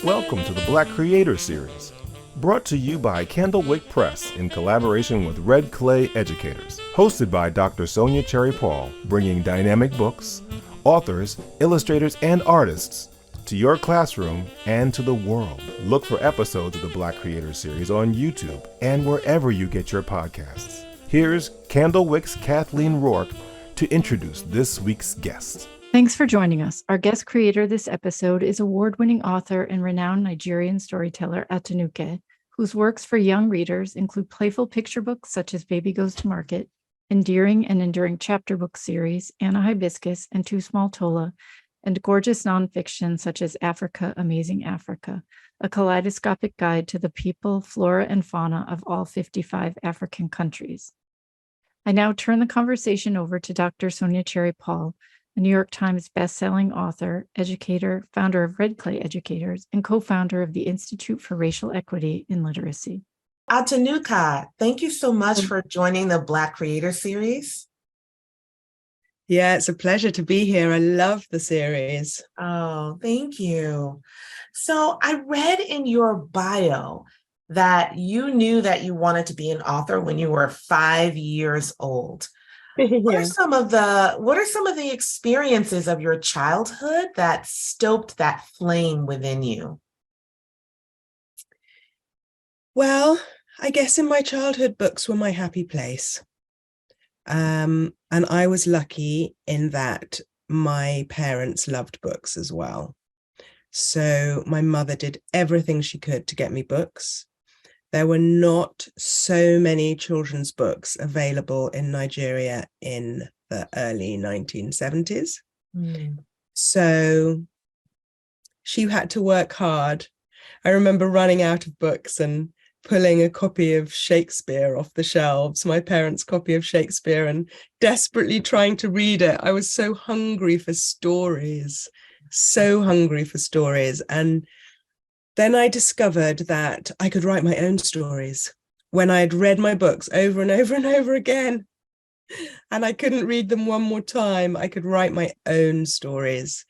Welcome to the Black Creator Series, brought to you by Candlewick Press in collaboration with Red Clay Educators. Hosted by Dr. Sonja Cherry-Paul, bringing dynamic books, authors, illustrators, and artists to your classroom and to the world. Look for episodes of the Black Creator Series on YouTube and wherever you get your podcasts. Here's Candlewick's Kathleen Rourke to introduce this week's guest. Thanks for joining us. Our guest creator this episode is award-winning author and renowned Nigerian storyteller Atinuke, whose works for young readers include playful picture books such as Baby Goes to Market, endearing and enduring chapter book series, Anna Hibiscus and Too Small Tola, and gorgeous nonfiction such as Africa, Amazing Africa, a kaleidoscopic guide to the people, flora, and fauna of all 55 African countries. I now turn the conversation over to Dr. Sonja Cherry-Paul, a New York Times bestselling author, educator, founder of Red Clay Educators, and co-founder of the Institute for Racial Equity in Literacy. Atinuke, thank you so much for joining the Black Creator Series. Yeah, it's a pleasure to be here. I love the series. Oh, thank you. So I read in your bio that you knew that you wanted to be an author when you were 5 years old. What are some of the experiences of your childhood that stoked that flame within you? Well, I guess in my childhood, books were my happy place. And I was lucky in that my parents loved books as well. So my mother did everything she could to get me books. There were not so many children's books available in Nigeria in the early 1970s. So she had to work hard. I remember running out of books and pulling a copy of Shakespeare off the shelves, my parents' copy of Shakespeare, and desperately trying to read it. I was so hungry for stories, And then I discovered that I could write my own stories when I'd read my books over and over and over again. And I couldn't read them one more time. I could write my own stories.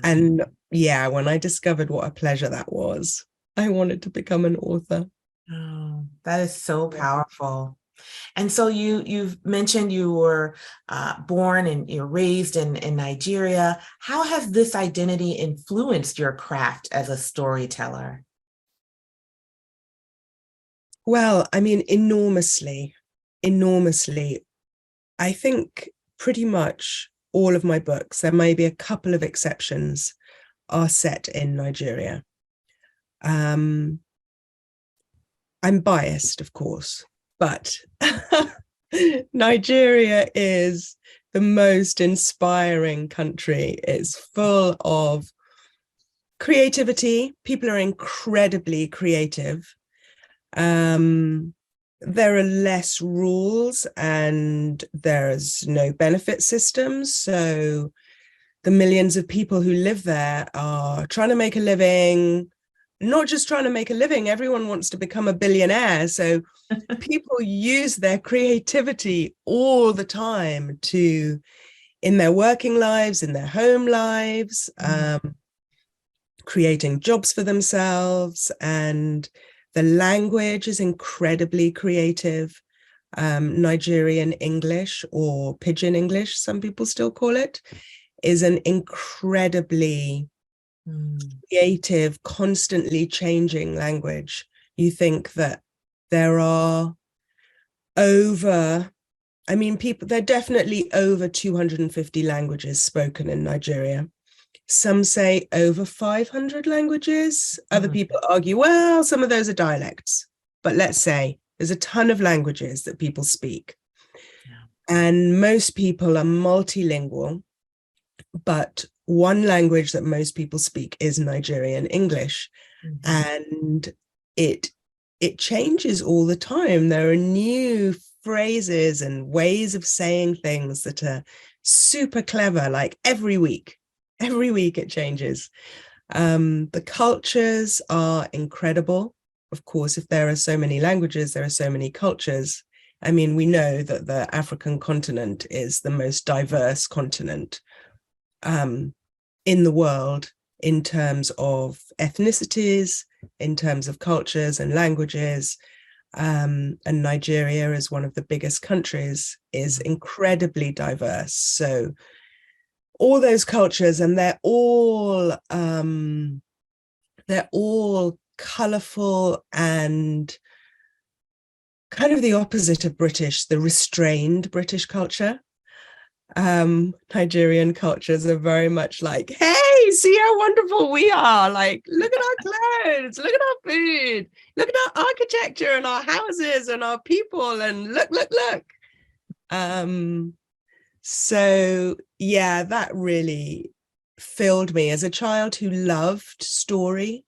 And yeah, when I discovered what a pleasure that was, I wanted to become an author. Oh, that is so powerful. And so you've mentioned you were born and you're raised in Nigeria. How has this identity influenced your craft as a storyteller? Well, I mean, enormously. I think pretty much all of my books, there may be a couple of exceptions, are set in Nigeria. I'm biased, of course, but Nigeria is the most inspiring country. It's full of creativity. People are incredibly creative. There are less rules and there's no benefit systems. So the millions of people who live there are trying to make a living. Not just trying to make a living, everyone wants to become a billionaire. So people use their creativity all the time in their working lives, in their home lives, creating jobs for themselves. And the language is incredibly creative. Nigerian English, or Pidgin English, some people still call it, is an incredibly creative, constantly changing language. You think that there are there are definitely over 250 languages spoken in Nigeria. Some say over 500 languages. Other people argue, well, some of those are dialects. But let's say there's a ton of languages that people speak. Yeah. And most people are multilingual, but one language that most people speak is Nigerian English. And it changes all the time. There are new phrases and ways of saying things that are super clever, like every week it changes. The cultures are incredible. Of course, if there are so many languages, there are so many cultures. I mean, we know that the African continent is the most diverse continent in the world in terms of ethnicities, in terms of cultures and languages. And Nigeria, as one of the biggest countries, is incredibly diverse. So all those cultures, and they're all colorful and kind of the opposite of British, the restrained British culture. Nigerian cultures are very much like, hey, see how wonderful we are. Like, look at our clothes, look at our food, look at our architecture and our houses and our people, and look. So yeah, that really filled me as a child who loved story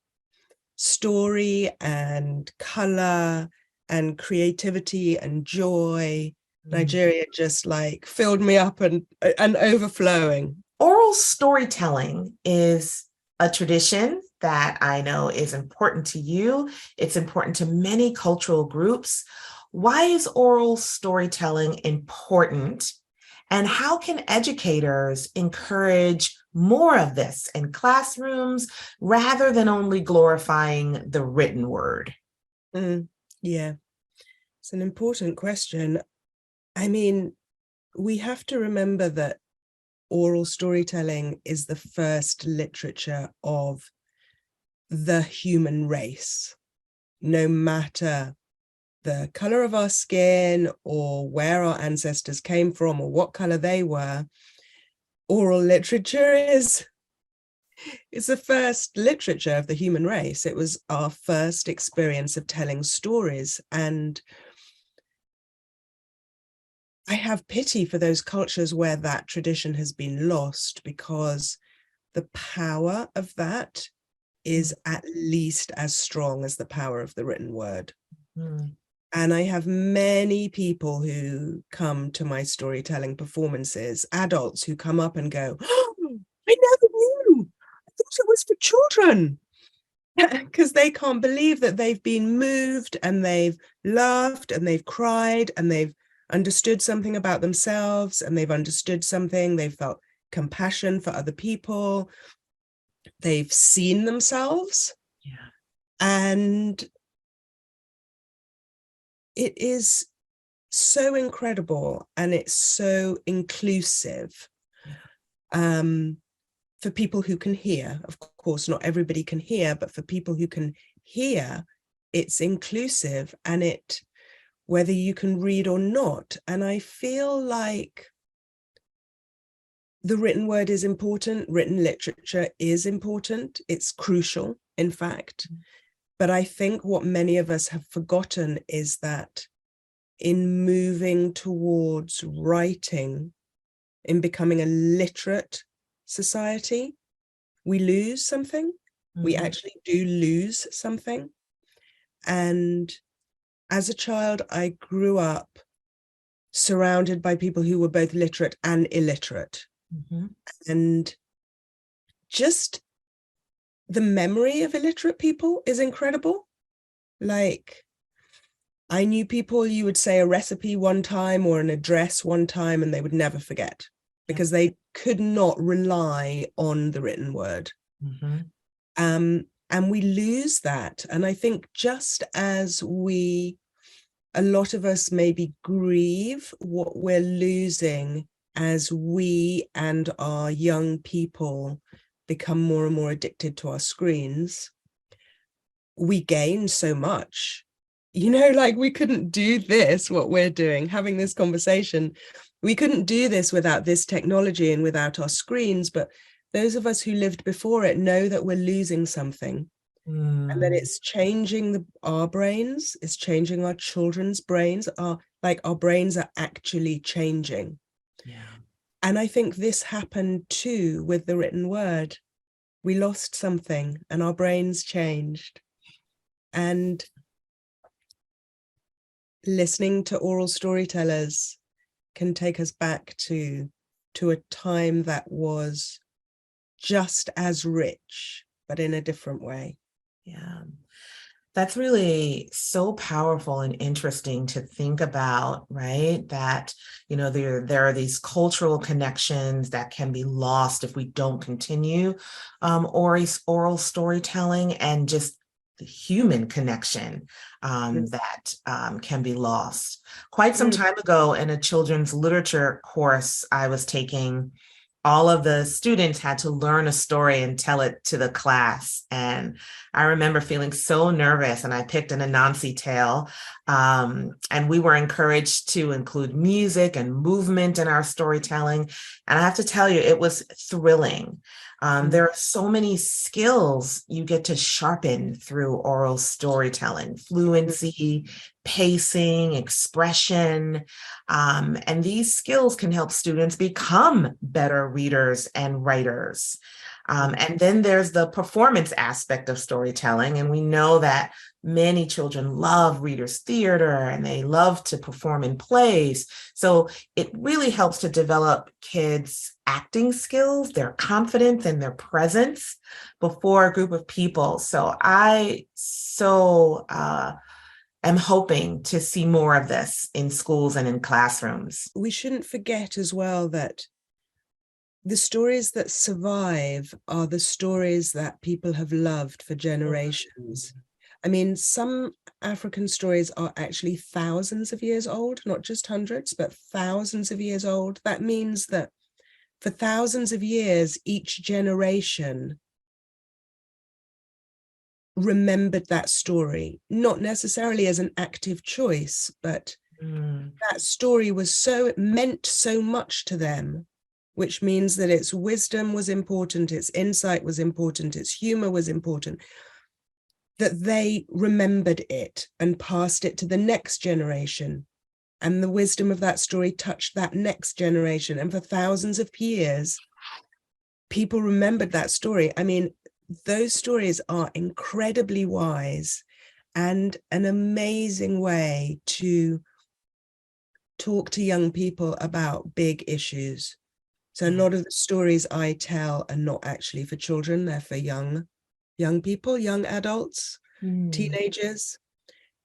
and color and creativity and joy. Nigeria just like filled me up and overflowing. Oral storytelling is a tradition that I know is important to you. It's important to many cultural groups. Why is oral storytelling important? And how can educators encourage more of this in classrooms rather than only glorifying the written word? Yeah, it's an important question. I mean, we have to remember that oral storytelling is the first literature of the human race, no matter the color of our skin or where our ancestors came from or what color they were. Oral literature is the first literature of the human race. It was our first experience of telling stories. And I have pity for those cultures where that tradition has been lost, because the power of that is at least as strong as the power of the written word. And I have many people who come to my storytelling performances, adults who come up and go, oh, I never knew. I thought it was for children. Because they can't believe that they've been moved and they've laughed and they've cried and they've understood something about themselves and they've understood something. They've felt compassion for other people. They've seen themselves. Yeah. And it is so incredible, and it's so inclusive. For people who can hear. Of course, not everybody can hear, but for people who can hear, it's inclusive, and it, whether you can read or not. And I feel like the written word is important. Written literature is important. It's crucial, in fact. But I think what many of us have forgotten is that in moving towards writing, in becoming a literate society, we lose something. We actually do lose something. And as a child, I grew up surrounded by people who were both literate and illiterate. And just the memory of illiterate people is incredible. Like, I knew people, you would say a recipe one time or an address one time, and they would never forget, because they could not rely on the written word. And we lose that. And I think just as a lot of us maybe grieve what we're losing as we and our young people become more and more addicted to our screens, we gain so much. You know, like, we couldn't do this, what we're doing, having this conversation. We couldn't do this without this technology and without our screens. But those of us who lived before it know that we're losing something, and that it's changing our brains, it's changing our children's brains. Our brains are actually changing. And I think this happened too with the written word. We lost something and our brains changed. And listening to oral storytellers can take us back to a time that was just as rich, but in a different way. Yeah. That's really so powerful and interesting to think about, right? That, there are these cultural connections that can be lost if we don't continue oral storytelling, and just the human connection that can be lost. Quite some Mm. time ago, in a children's literature course I was taking, all of the students had to learn a story and tell it to the class. And I remember feeling so nervous, and I picked an Anansi tale. And we were encouraged to include music and movement in our storytelling. And I have to tell you, it was thrilling. There are so many skills you get to sharpen through oral storytelling: fluency, pacing, expression. And these skills can help students become better readers and writers. And then there's the performance aspect of storytelling. And we know that many children love readers' theater and they love to perform in plays. So it really helps to develop kids' acting skills, their confidence, and their presence before a group of people. So I'm hoping to see more of this in schools and in classrooms. We shouldn't forget as well that the stories that survive are the stories that people have loved for generations. I mean, some African stories are actually thousands of years old, not just hundreds, but thousands of years old. That means that for thousands of years, each generation remembered that story, not necessarily as an active choice, but that story meant so much to them, which means that its wisdom was important, its insight was important, its humor was important, that they remembered it and passed it to the next generation. And the wisdom of that story touched that next generation. And for thousands of years, people remembered that story. I mean, those stories are incredibly wise and an amazing way to talk to young people about big issues. So a lot of the stories I tell are not actually for children, they're for young people, young adults, teenagers.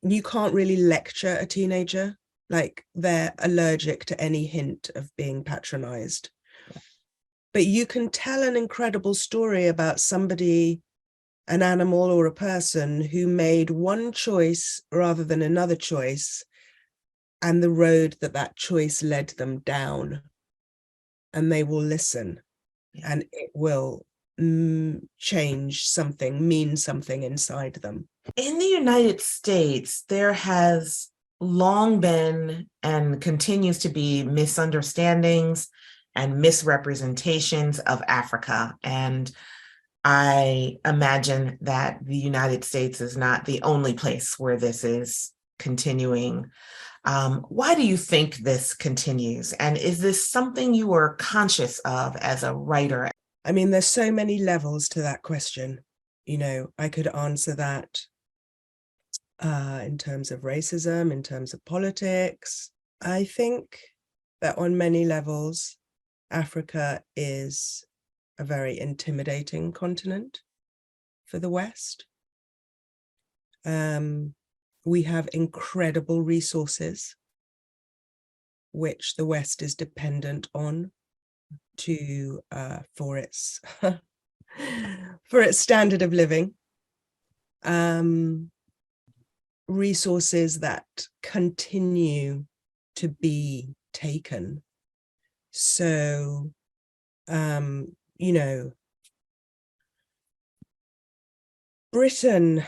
You can't really lecture a teenager, like they're allergic to any hint of being patronized. But you can tell an incredible story about somebody, an animal or a person who made one choice rather than another choice, and the road that choice led them down. And they will listen, and it will change something, mean something inside them. In the United States, there has long been and continues to be misunderstandings and misrepresentations of Africa. And I imagine that the United States is not the only place where this is continuing. Why do you think this continues? And is this something you are conscious of as a writer? I mean, there's so many levels to that question. I could answer that in terms of racism, in terms of politics. I think that on many levels, Africa is a very intimidating continent for the West. We have incredible resources, which the West is dependent on for its for its standard of living. Resources that continue to be taken. So, Britain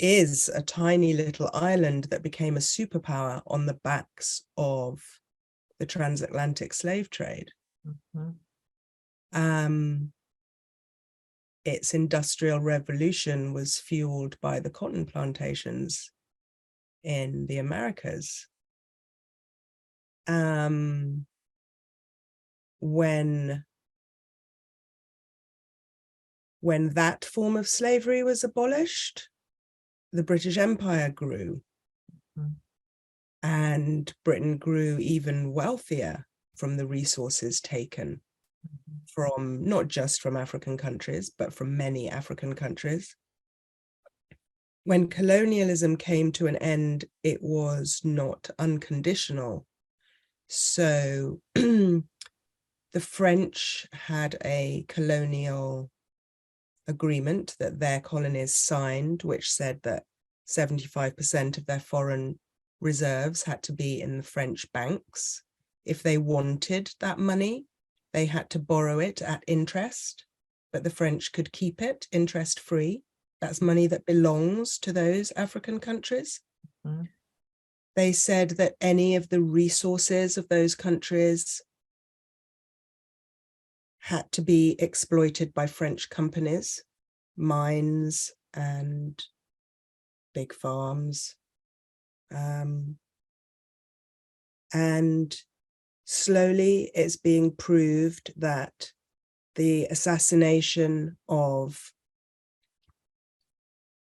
is a tiny little island that became a superpower on the backs of the transatlantic slave trade. Its industrial revolution was fueled by the cotton plantations in the Americas. When that form of slavery was abolished, the British Empire grew, and Britain grew even wealthier from the resources taken from not just from African countries, but from many African countries. When colonialism came to an end, it was not unconditional. So the French had a colonial agreement that their colonies signed, which said that 75% of their foreign reserves had to be in the French banks. If they wanted that money, they had to borrow it at interest, but the French could keep it interest-free. That's money that belongs to those African countries. Mm-hmm. They said that any of the resources of those countries had to be exploited by French companies, mines and big farms. And slowly it's being proved that the assassination of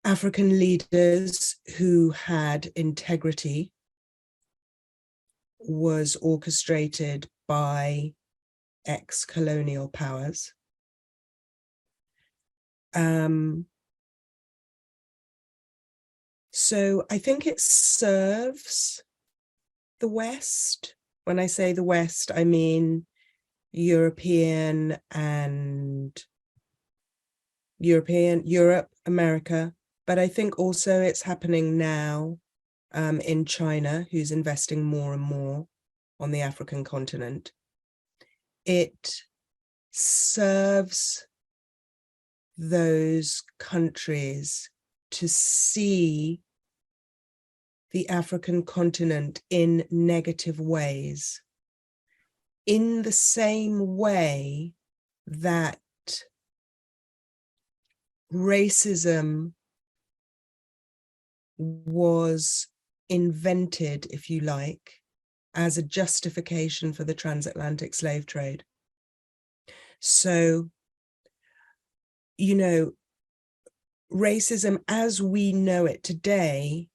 African leaders who had integrity was orchestrated by ex-colonial powers. So I think it serves the West. When I say the West, I mean Europe, America, but I think also it's happening now in China, who's investing more and more on the African continent. It serves those countries to see the African continent in negative ways, in the same way that racism was invented, if you like, as a justification for the transatlantic slave trade. So, you know, racism as we know it today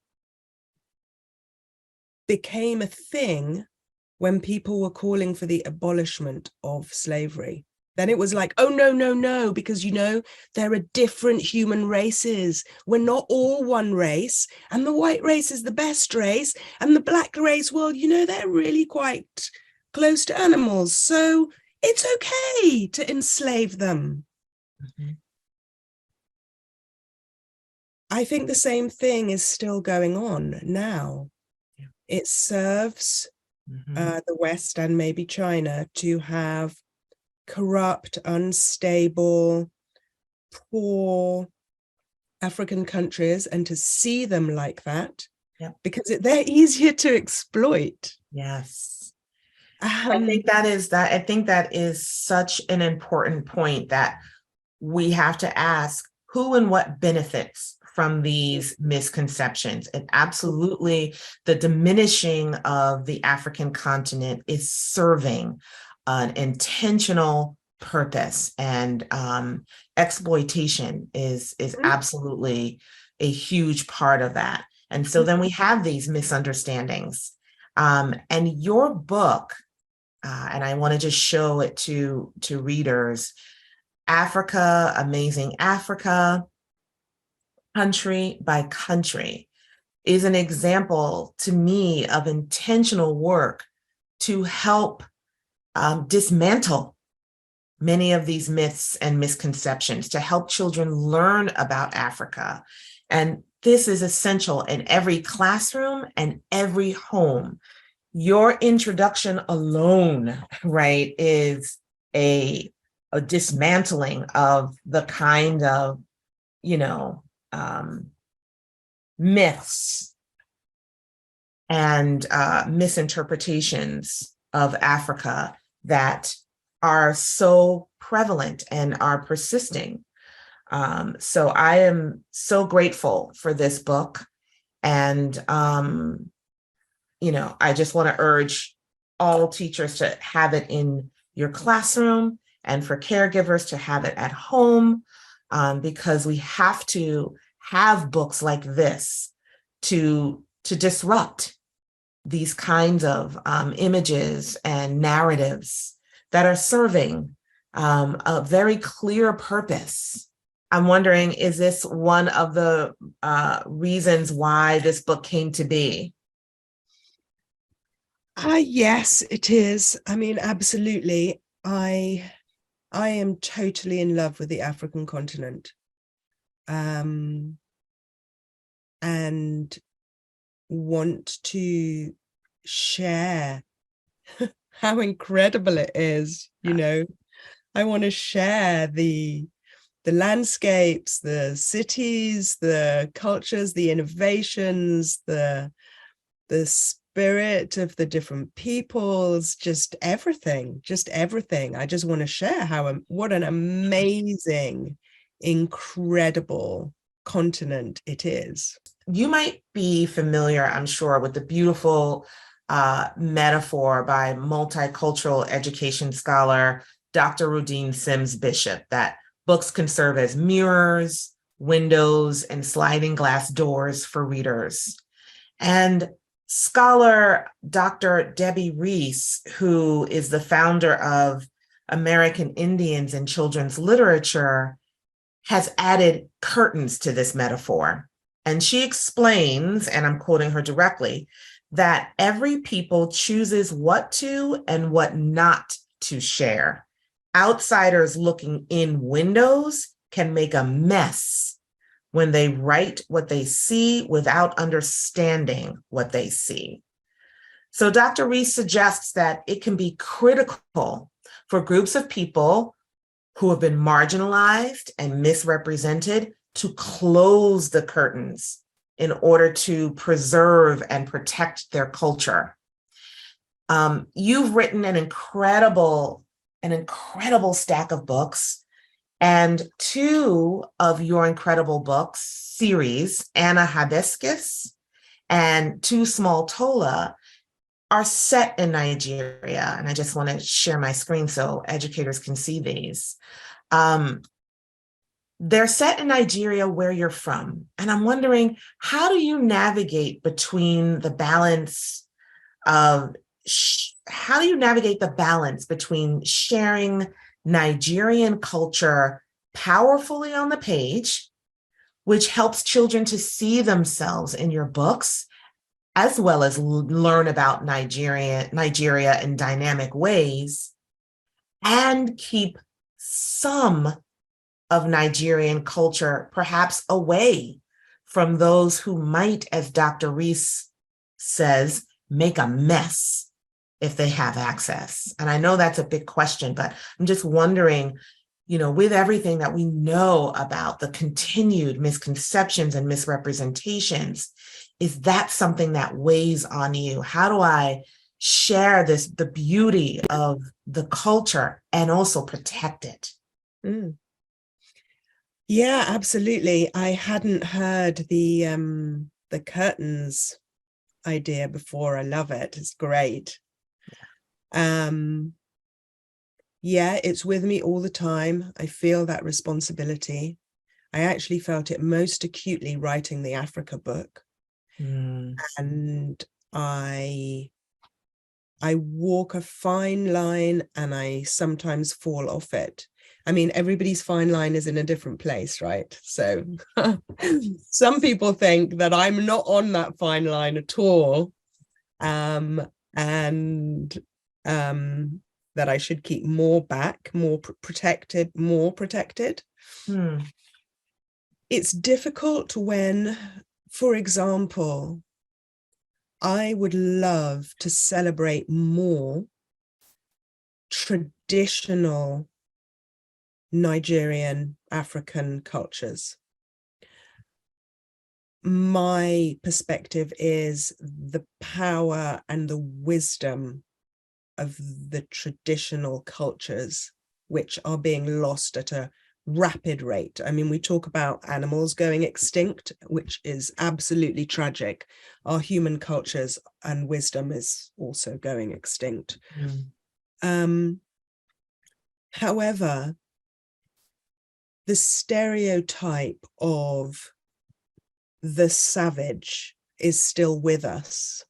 became a thing when people were calling for the abolishment of slavery. Then it was like, oh, no, no, no, because, you know, there are different human races. We're not all one race. And the white race is the best race. And the black race, well, you know, they're really quite close to animals. So it's okay to enslave them. Mm-hmm. I think the same thing is still going on now. Yeah. It serves the West and maybe China to have corrupt, unstable, poor African countries and to see them like that, because they're easier to exploit. Yes. I think that is such an important point, that we have to ask who and what benefits from these misconceptions. And absolutely, the diminishing of the African continent is serving an intentional purpose, and exploitation is absolutely a huge part of that. And so then we have these misunderstandings. And your book, and I want to just show it to readers, Africa, Amazing Africa, Country by Country, is an example to me of intentional work to help dismantle many of these myths and misconceptions, to help children learn about Africa. And this is essential in every classroom and every home. Your introduction alone, right, is a dismantling of the kind of, myths and misinterpretations of Africa that are so prevalent and are persisting. So I am so grateful for this book. And, I just want to urge all teachers to have it in your classroom, and for caregivers to have it at home, because we have to have books like this to disrupt these kinds of images and narratives that are serving a very clear purpose. I'm wondering, is this one of the reasons why this book came to be? Yes, it is. I mean, absolutely. I am totally in love with the African continent. And want to share how incredible it is. I want to share the landscapes, the cities, the cultures, the innovations, the spirit of the different peoples, just everything. I just want to share what an amazing, incredible continent it is. You might be familiar, I'm sure, with the beautiful metaphor by multicultural education scholar Dr. Rudine Sims Bishop that books can serve as mirrors, windows, and sliding glass doors for readers. And scholar Dr. Debbie Reese, who is the founder of American Indians in Children's Literature, has added curtains to this metaphor. And she explains, and I'm quoting her directly, that every people chooses what to and what not to share. Outsiders looking in windows can make a mess when they write what they see without understanding what they see. So Dr. Reese suggests that it can be critical for groups of people who have been marginalized and misrepresented to close the curtains in order to preserve and protect their culture. You've written an incredible stack of books, and two of your incredible books series, Anna Hibiscus and Too Small Tola, are set in Nigeria. And I just want to share my screen so educators can see these. They're set in Nigeria, where you're from. And I'm wondering, how do you navigate between the balance of, between sharing Nigerian culture powerfully on the page, which helps children to see themselves in your books, as well as learn about Nigeria in dynamic ways, and keep some of Nigerian culture perhaps away from those who might, as Dr. Reese says, make a mess if they have access? And I know that's a big question, but I'm just wondering, with everything that we know about the continued misconceptions and misrepresentations, is that something that weighs on you? How do I share the beauty of the culture and also protect it? Mm. Yeah, absolutely. I hadn't heard the curtains idea before. I love it. It's great. Yeah, it's with me all the time. I feel that responsibility. I actually felt it most acutely writing the Africa book. And I walk a fine line, and I sometimes fall off it. I mean, everybody's fine line is in a different place, right? So some people think that I'm not on that fine line at all, and that I should keep more back, more protected. It's difficult when, for example, I would love to celebrate more traditional Nigerian African cultures. My perspective is the power and the wisdom of the traditional cultures, which are being lost at a rapid rate. I mean, we talk about animals going extinct, which is absolutely tragic. Our human cultures and wisdom is also going extinct. However, the stereotype of the savage is still with us.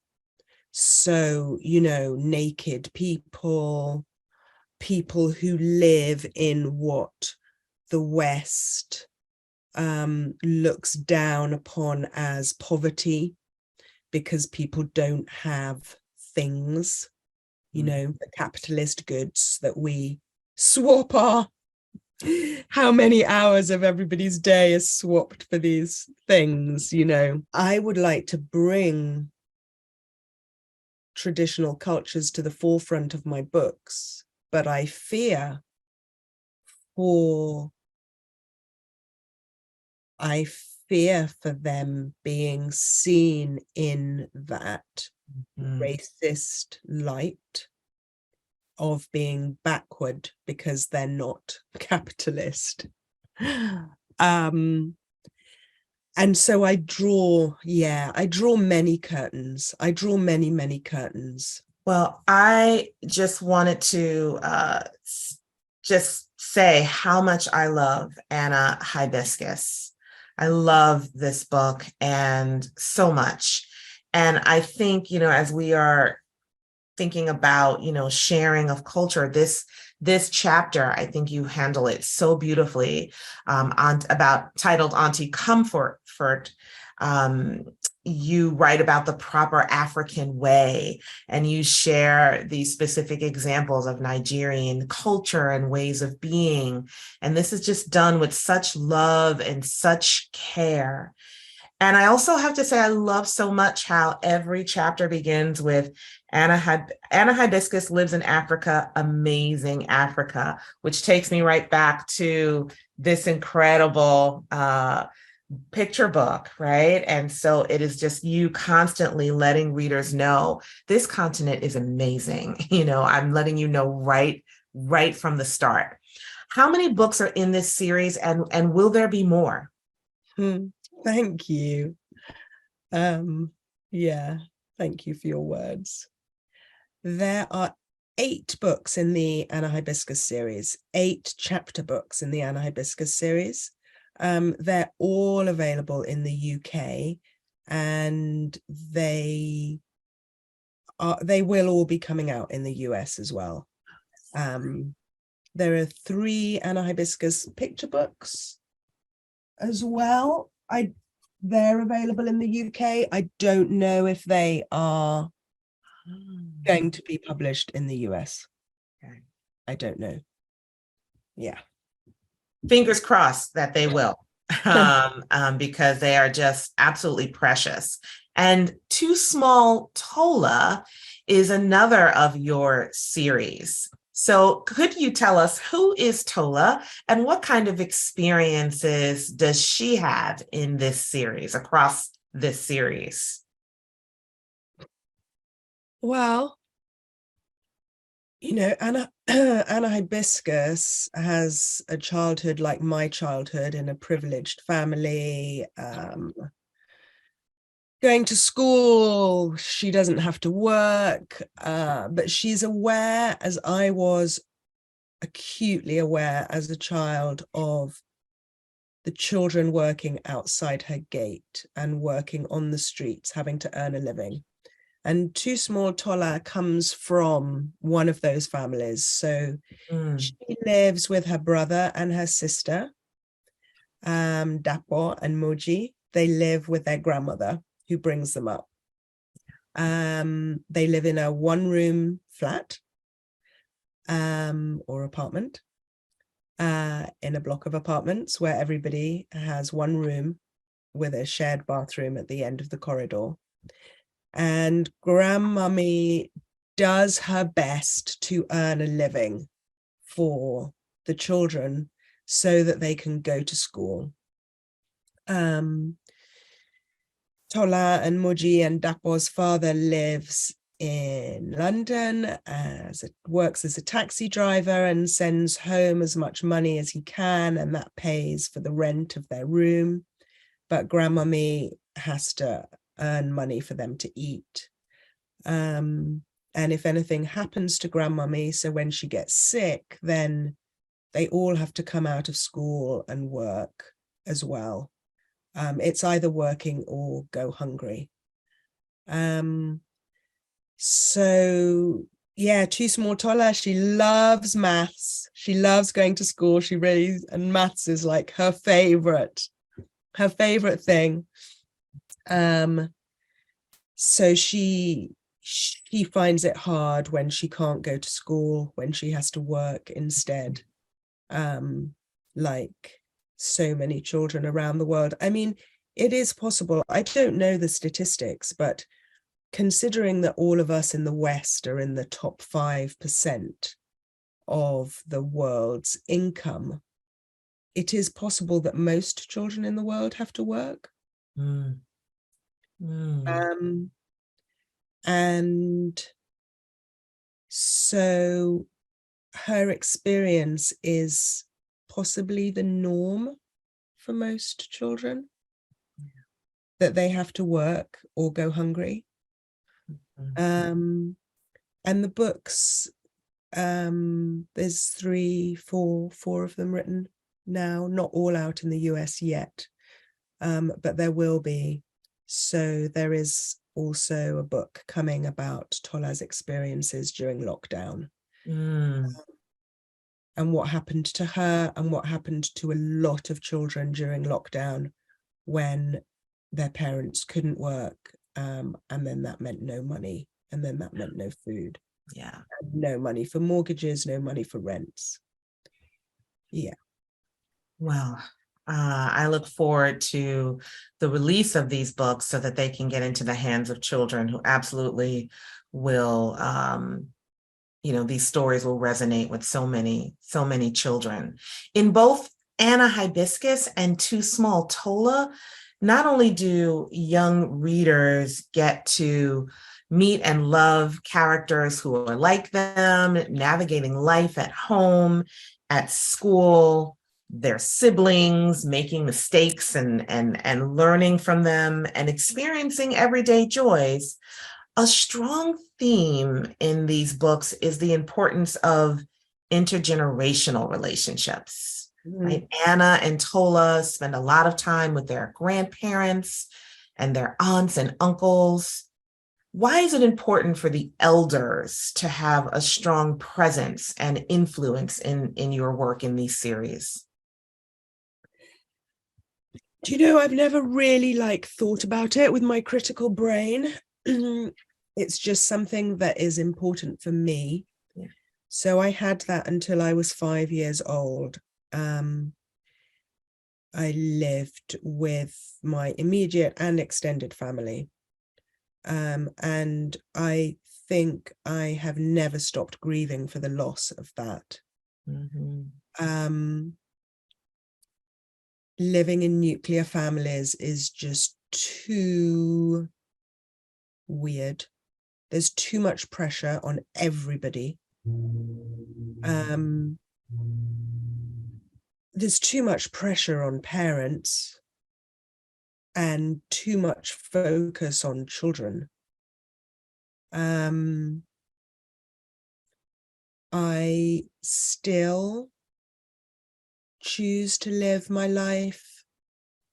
So, naked people, people who live in what the West looks down upon as poverty, because people don't have things, you know, the capitalist goods that we swap how many hours of everybody's day is swapped for these things, you know. I would like to bring traditional cultures to the forefront of my books, but I fear for them being seen in that racist light of being backward because they're not capitalist. And so I draw many curtains. I draw many curtains. Well, I just wanted to just say how much I love Anna Hibiscus. I love this book and so much. And I think, you know, as we are thinking about, you know, sharing of culture, this chapter, I think you handle it so beautifully, titled Auntie Comfort. You write about the proper African way, and you share these specific examples of Nigerian culture and ways of being. And this is just done with such love and such care. And I also have to say, I love so much how every chapter begins with Anna Hibiscus lives in Africa, amazing Africa, which takes me right back to this incredible picture book, right? And so it is just you constantly letting readers know this continent is amazing. You know, I'm letting you know right from the start. How many books are in this series, and will there be more? Thank you. Yeah, thank you for your words. There are 8 books in the Anna Hibiscus series, 8 chapter books in the Anna Hibiscus series. They're all available in the UK, and they will all be coming out in the US as well. There are 3 Anna Hibiscus picture books as well. They're available in the UK. I don't know if they are going to be published in the US. Okay. I don't know. Yeah. Fingers crossed that they will, because they are just absolutely precious. And Too Small Tola is another of your series. So could you tell us, who is Tola and what kind of experiences does she have in this series, across this series? Well, you know, Anna Hibiscus has a childhood like my childhood, in a privileged family, going to school. She doesn't have to work, but she's aware, as I was acutely aware as a child, of the children working outside her gate and working on the streets, having to earn a living. And Too Small Tola comes from one of those families. So she lives with her brother and her sister, Dapo and Moji. They live with their grandmother, who brings them up. They live in a 1-room flat or apartment, in a block of apartments where everybody has 1 room with a shared bathroom at the end of the corridor. And Grandmummy does her best to earn a living for the children so that they can go to school. Tola and Moji and Dapo's father lives in London, works as a taxi driver and sends home as much money as he can, and that pays for the rent of their room. But Grandmummy has to earn money for them to eat. And if anything happens to Grandmummy, so when she gets sick, then they all have to come out of school and work as well. It's either working or go hungry. So Yeah, too small Tola. She loves maths. She loves going to school. And maths is like her favorite thing. So she finds it hard when she can't go to school, when she has to work instead. Like so many children around the world. I mean, it is possible. I don't know the statistics, but considering that all of us in the West are in the top 5% of the world's income, it is possible that most children in the world have to work. Mm. And so her experience is possibly the norm for most children, that they have to work or go hungry. And the books, there's four of them written now, not all out in the US yet, but there will be. So there is also a book coming about Tola's experiences during lockdown. And what happened to her and what happened to a lot of children during lockdown when their parents couldn't work, and then that meant no money, and then that meant no food. Yeah. No money for mortgages, no money for rents. Yeah. Well, I look forward to the release of these books so that they can get into the hands of children who absolutely will, these stories will resonate with so many children. In both Anna Hibiscus and Too Small Tola, not only do young readers get to meet and love characters who are like them, navigating life at home, at school, their siblings, making mistakes and learning from them and experiencing everyday joys. A strong theme in these books is the importance of intergenerational relationships. Right? Anna and Tola spend a lot of time with their grandparents and their aunts and uncles. Why is it important for the elders to have a strong presence and influence in your work in these series? Do you know, I've never really thought about it with my critical brain. It's just something that is important for me. Yeah. So I had that until I was 5 years old. I lived with my immediate and extended family. And I think I have never stopped grieving for the loss of that. Living in nuclear families is just too weird. There's too much pressure on everybody. There's too much pressure on parents and too much focus on children. I still choose to live my life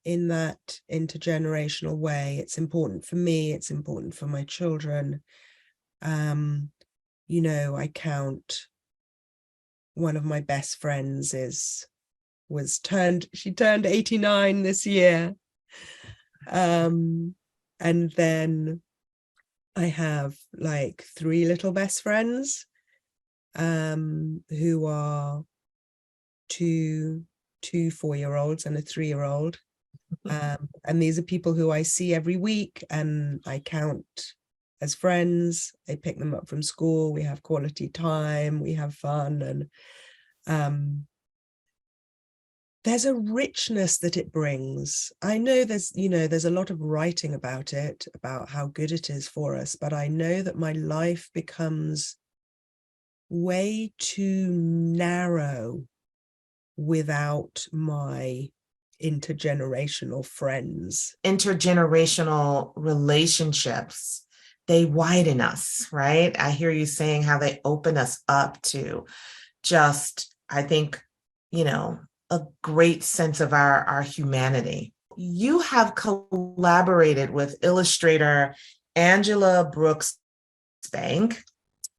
in that intergenerational way. It's important for me. It's important for my children. I count one of my best friends she turned 89 this year. And then I have 3 little best friends, who are two 4-year-olds and a 3-year-old. And these are people who I see every week and I count as friends. I pick them up from school. We have quality time. We have fun. And there's a richness that it brings. I know there's a lot of writing about it, about how good it is for us, but I know that my life becomes way too narrow without my intergenerational friends. Intergenerational relationships, they widen us, right? I hear you saying how they open us up to just, I think, a great sense of our humanity. You have collaborated with illustrator Angela Brooks Bank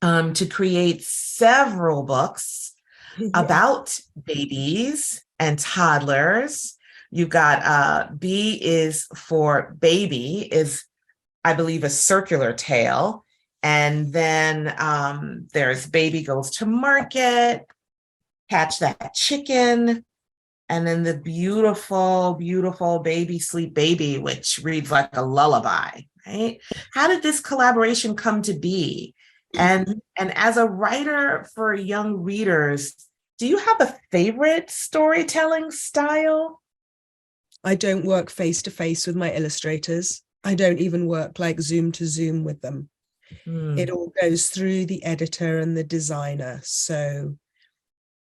to create several books Yeah. about babies and toddlers. You've got B is for baby, is I believe a circular tale. And then there's Baby Goes to Market, Catch That Chicken, and then the beautiful, beautiful Baby Sleep Baby, which reads like a lullaby, right? How did this collaboration come to be? And as a writer for young readers, do you have a favorite storytelling style? I don't work face to face with my illustrators. I don't even work like Zoom to Zoom with them. It all goes through the editor and the designer. So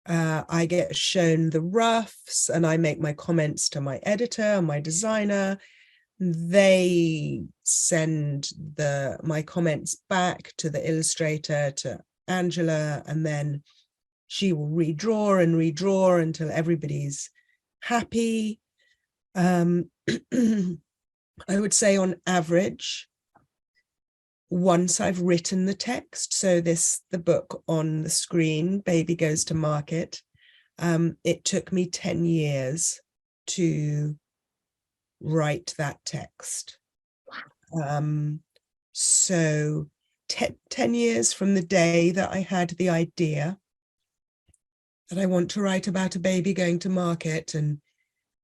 I get shown the roughs and I make my comments to my editor and my designer. They send my comments back to the illustrator, to Angela, and then she will redraw and redraw until everybody's happy. I would say on average, once I've written the text, so the book on the screen, Baby Goes to Market, it took me 10 years to write that text. So 10 years from the day that I had the idea that I want to write about a baby going to market and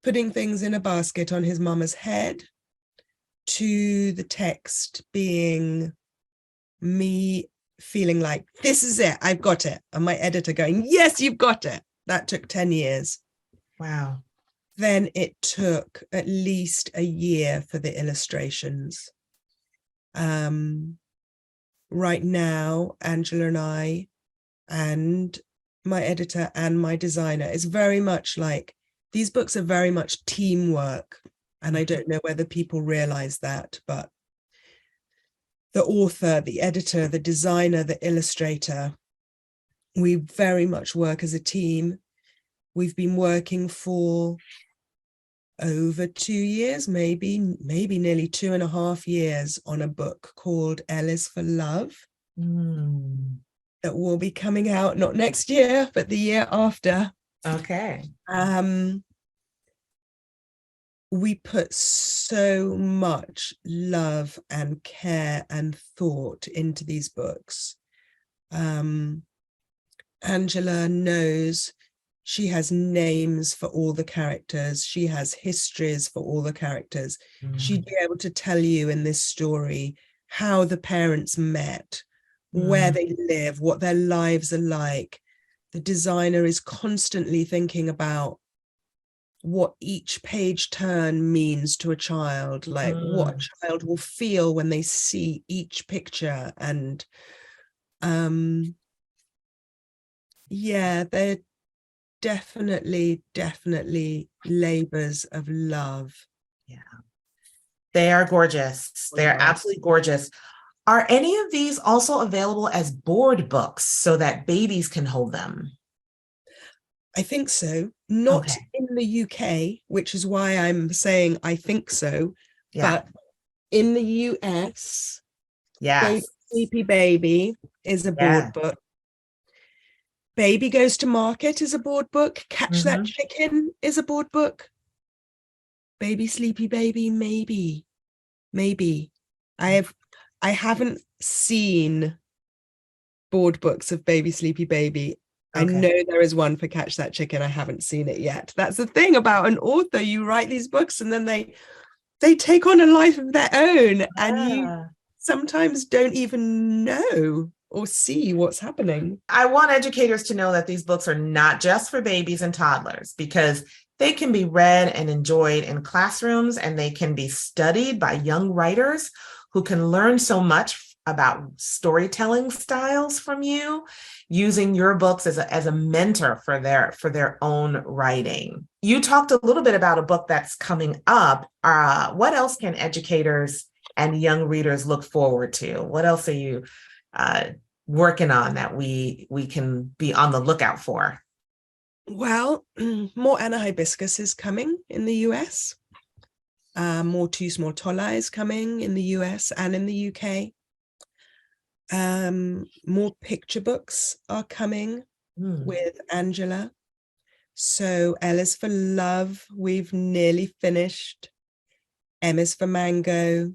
putting things in a basket on his mama's head, to the text being me feeling like, this is it, I've got it. And my editor going, yes, you've got it. That took 10 years. Wow. Then it took at least a year for the illustrations. Right now, Angela and I and my editor and my designer is very much like, these books are very much teamwork. And I don't know whether people realize that, but the author, the editor, the designer, the illustrator, we very much work as a team. We've been working for over 2 years, maybe nearly 2.5 years on a book called L is for Love that will be coming out not next year, but the year after. Okay. We put so much love and care and thought into these books. Angela knows she has names for all the characters. She has histories for all the characters. She'd be able to tell you in this story how the parents met, where they live, what their lives are like. The designer is constantly thinking about what each page turn means to a child, like what a child will feel when they see each picture. And yeah, they're definitely labors of love. Yeah, they are gorgeous. They are absolutely gorgeous. Are any of these also available as board books so that babies can hold them? I think so. Not in the UK, which is why I'm saying I think so. Yeah. But in the US, Yes. Sleepy Baby is a board book. Baby Goes to Market is a board book. Catch That Chicken is a board book. Baby Sleepy Baby, maybe. I haven't seen board books of Baby Sleepy Baby. I know there is one for Catch That Chicken. I haven't seen it yet. That's the thing about an author. You write these books and then they take on a life of their own, and you sometimes don't even know or see what's happening. I want educators to know that these books are not just for babies and toddlers, because they can be read and enjoyed in classrooms, and they can be studied by young writers who can learn so much about storytelling styles from you, using your books as a mentor for their own writing. You talked a little bit about a book that's coming up. What else can educators and young readers look forward to? What else are you working on that we can be on the lookout for? Well, more Anna Hibiscus is coming in the US. More Too Small Tola is coming in the US and in the UK. More picture books are coming with Angela. So L is for Love, we've nearly finished. M is for Mango,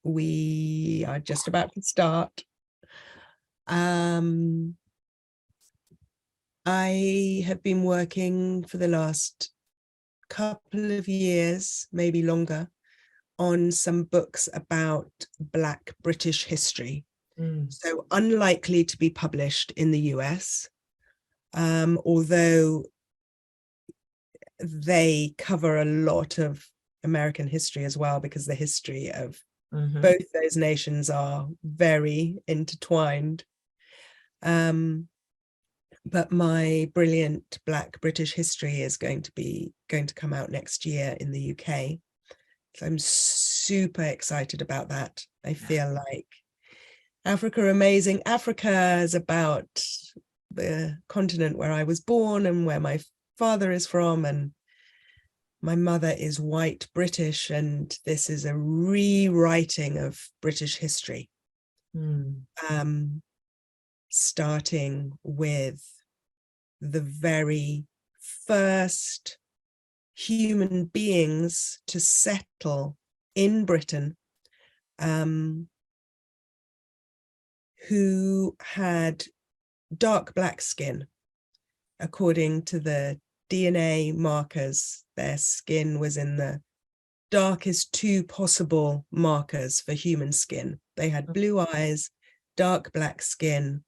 we are just about to start. I have been working for the last couple of years, maybe longer, on some books about Black British history. So unlikely to be published in the US, although they cover a lot of American history as well, because the history of both those nations are very intertwined. But my brilliant Black British history is going to come out next year in the UK. So I'm super excited about that. I feel like Africa amazing. Africa is about the continent where I was born and where my father is from, and my mother is white British, and this is a rewriting of British history. Starting with the very first human beings to settle in Britain, who had dark black skin. According to the DNA markers, their skin was in the darkest two possible markers for human skin. They had blue eyes, dark black skin,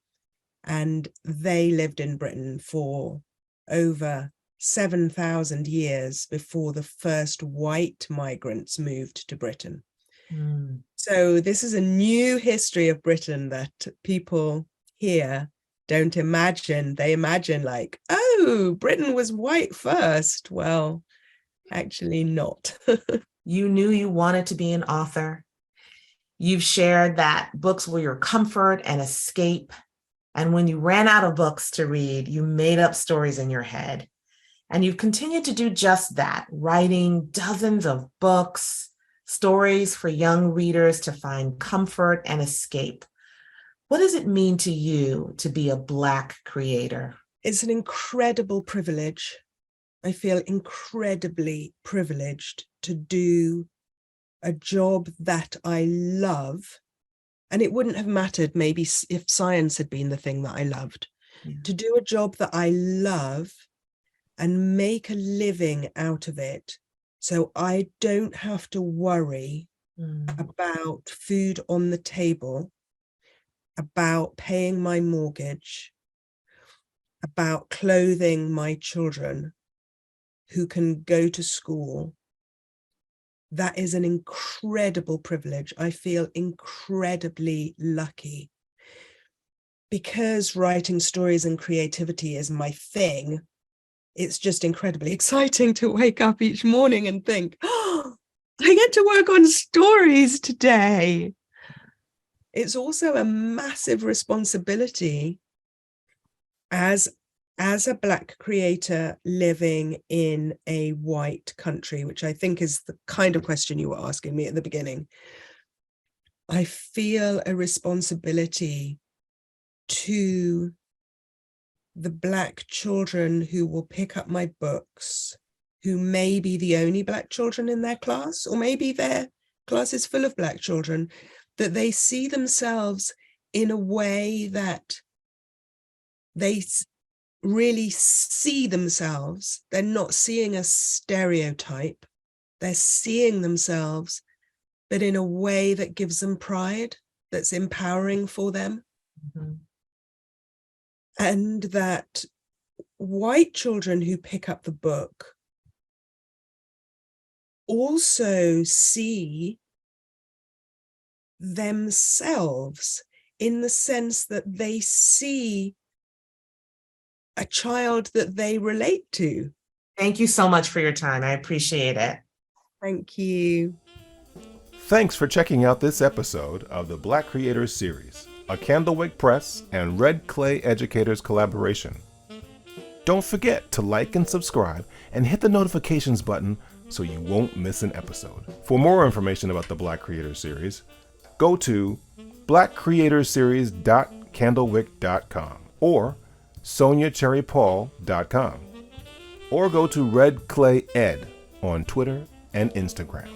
and they lived in Britain for over 7,000 years before the first white migrants moved to Britain. So this is a new history of Britain that people here don't imagine. They imagine like, oh, Britain was white first. Well, actually not. You knew you wanted to be an author. You've shared that books were your comfort and escape. And when you ran out of books to read, you made up stories in your head. And you've continued to do just that, writing dozens of books, stories for young readers to find comfort and escape. What does it mean to you to be a Black creator? It's an incredible privilege. I feel incredibly privileged to do a job that I love. And it wouldn't have mattered maybe if science had been the thing that I loved. To do a job that I love and make a living out of it, so I don't have to worry about food on the table, about paying my mortgage, about clothing my children who can go to school. That is an incredible privilege. I feel incredibly lucky. Because writing stories and creativity is my thing, it's just incredibly exciting to wake up each morning and think, oh, I get to work on stories today. It's also a massive responsibility as a Black creator living in a white country, which I think is the kind of question you were asking me at the beginning. I feel a responsibility to the Black children who will pick up my books, who may be the only Black children in their class, or maybe their class is full of Black children, that they see themselves in a way that they really see themselves. They're not seeing a stereotype. They're seeing themselves, but in a way that gives them pride, that's empowering for them. And that white children who pick up the book also see themselves in the sense that they see a child that they relate to. Thank you so much for your time. I appreciate it. Thank you. Thanks for checking out this episode of the Black Creators Series, a Candlewick Press and Red Clay Educators collaboration. Don't forget to like and subscribe and hit the notifications button so you won't miss an episode. For more information about the Black Creators Series, go to blackcreatorseries.candlewick.com or sonjacherrypaul.com, or go to Red Clay Ed on Twitter and Instagram.